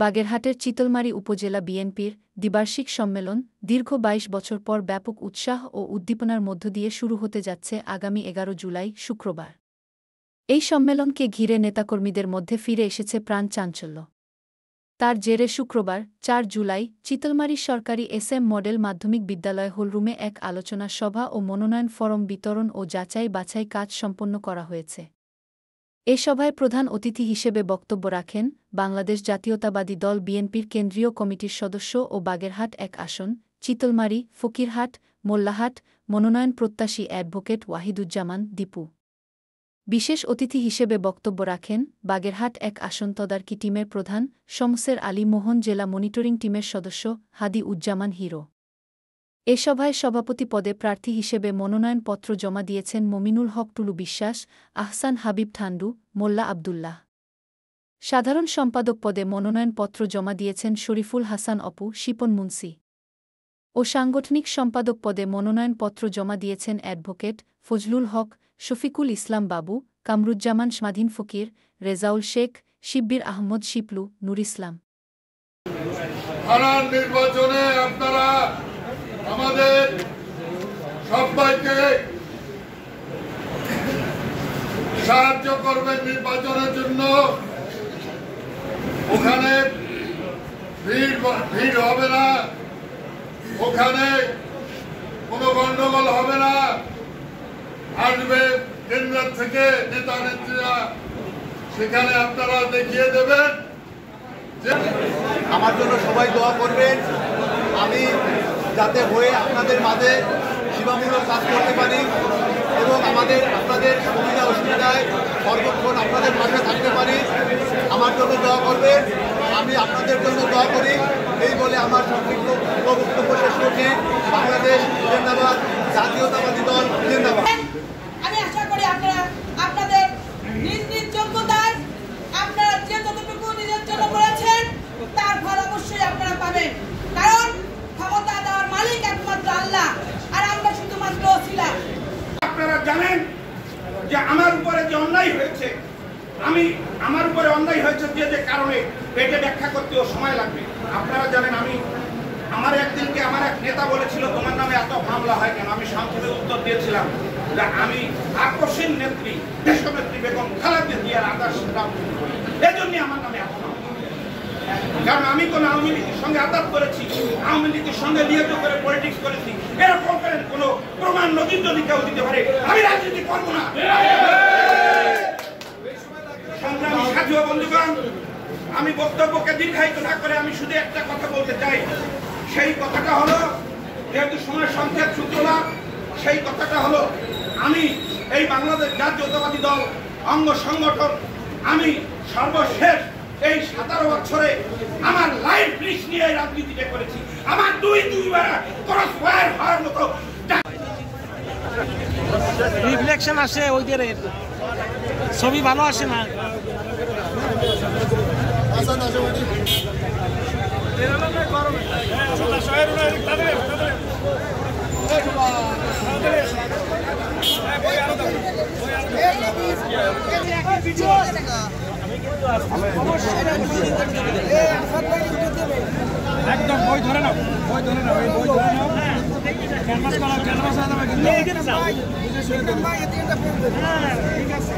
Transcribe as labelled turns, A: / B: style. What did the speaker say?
A: বাগেরহাটের চিতলমারী উপজেলা বিএনপির দ্বিবার্ষিক সম্মেলন দীর্ঘ ২২ বছর পর ব্যাপক উৎসাহ ও উদ্দীপনার মধ্য দিয়ে শুরু হতে যাচ্ছে আগামী ১১ জুলাই শুক্রবার। এই সম্মেলনকে ঘিরে নেতাকর্মীদের মধ্যে ফিরে এসেছে প্রাণ চাঞ্চল্য। তার জেরে শুক্রবার ৪ জুলাই চিতলমারী সরকারি এসএম মডেল মাধ্যমিক বিদ্যালয় হলরুমে এক আলোচনা সভা ও মনোনয়ন ফরম বিতরণ ও যাচাই বাছাই কাজ সম্পন্ন করা হয়েছে। এ সভায় প্রধান অতিথি হিসেবে বক্তব্য রাখেন বাংলাদেশ জাতীয়তাবাদী দল বিএনপির কেন্দ্রীয় কমিটির সদস্য ও বাগেরহাট ১ আসন, চিতলমারী, ফকিরহাট, মোল্লাহাট মনোনয়ন প্রত্যাশী অ্যাডভোকেট ওয়াহিদুজ্জামান দীপু। বিশেষ অতিথি হিসেবে বক্তব্য রাখেন বাগেরহাট ১ আসন তদারকি টিমের প্রধান শমসের আলী মোহন, জেলা মনিটরিং টিমের সদস্য হাদি উজ্জামান হিরো। এ সভায় সভাপতি পদে প্রার্থী হিসেবে মনোনয়নপত্র জমা দিয়েছেন মমিনুল হক টুলু বিশ্বাস, আহসান হাবিব ঠান্ডু, মোল্লা আবদুল্লাহ। সাধারণ সম্পাদক পদে মনোনয়নপত্র জমা দিয়েছেন শরীফুল হাসান অপু, শিপন মুন্সি ও সাংগঠনিক সম্পাদক পদে মনোনয়নপত্র জমা দিয়েছেন অ্যাডভোকেট ফজলুল হক, শফিকুল ইসলাম বাবু, কামরুজ্জামান স্বাধীন ফকির, রেজাউল শেখ, শিব্বির আহমদ শিপলু, নুর ইসলাম।
B: নির্বাচনে আপনারা আমাদের সবাইকে সাহায্য করবেন নির্বাচনের জন্য। ওখানে ভিড় হবে না, ওখানে কোনো গন্ডগোল হবে না। আসবে কেন্দ্র থেকে নেতা নেত্রীরা, সেখানে আপনারা দেখিয়ে দেবেন।
C: আমার জন্য সবাই দোয়া করবেন, আমি যাতে হয়ে আপনাদের মাঝে সেবামূলক কাজ করতে পারি এবং আপনাদের সুবিধা অসুবিধায় সর্বক্ষণ আপনাদের পাশে থাকতে পারি। আমার জন্য দোয়া করবেন, আমি আপনাদের জন্য দোয়া করি। এই বলে আমার সংক্ষিপ্ত বক্তব্য শেষ করছি। বাংলাদেশ জিন্দাবাদ, জাতীয়তাবাদী দল জিন্দাবাদ।
D: আমি আশা করি আপনারা আপনাদের নিজ নিজ যোগ্যতায় আপনারা যে যতটুকু নিজের জন্য করেছেন তার ফল অবশ্যই আপনারা পাবেন, কারণ ক্ষমতা দেওয়ার মালিক একমাত্র আল্লাহ, আর আমরা শুধুমাত্র ওসিলা।
E: আপনারা জানেন যে আমার উপরে যে অন্যায় হয়েছে, আমার উপরে অন্যায় হয়েছে যে কারণে এটা ব্যাখ্যা করতেও সময় লাগবে। আপনারা জানেন আমার একদিনকে আমার এক নেতা বলেছিল তোমার নামে এত মামলা হয় কেন? আমি সংক্ষেপে উত্তর দিয়েছিলাম যে আমি আকর্ষণ নেত্রী দেশনেত্রী বেগম খালেদা জিয়ার আদর্শ রাজনীতি করি, এজন্যই আমার নামে এত মামলা। কারণ আমি কোন আওয়ামী লীগের সঙ্গে আদাত করেছি, আওয়ামী লীগের সঙ্গে লিয়াজো করে পলিটিক্স করেছি, এরকম করেন কোন প্রমাণ নজির যদি কেউ দিতে পারে, আমি রাজনীতি করবো না। সংগ্রামী সাথী ও বন্ধুগণ, আমি বক্তব্যকে দীর্ঘায়িত না করে আমি শুধু একটা কথা বলতে চাই। সেই কথাটা হলো, যেহেতু সময় সংক্ষেপ সূত্রলাভ, সেই কথাটা হলো আমি এই বাংলাদেশ জাতীয়তাবাদী দল অঙ্গ সংগঠন, আমি সর্বশেষ এই 17 বছরে আমার লাইফ রিস্ক নিয়ে রাজনীতিটা করেছি। আমার দুইবার ক্রস ফায়ার হওয়ার মতো
F: রিফ্লেকশন আসে, ওইদের ছবি ভালো আসে না।
G: একদম বই ধরে নাও, বই ধরে নাও, এই বই ধরে নাও, ক্যানভাস করা, ক্যানভাস আদা কিন্তু ঠিক আছে।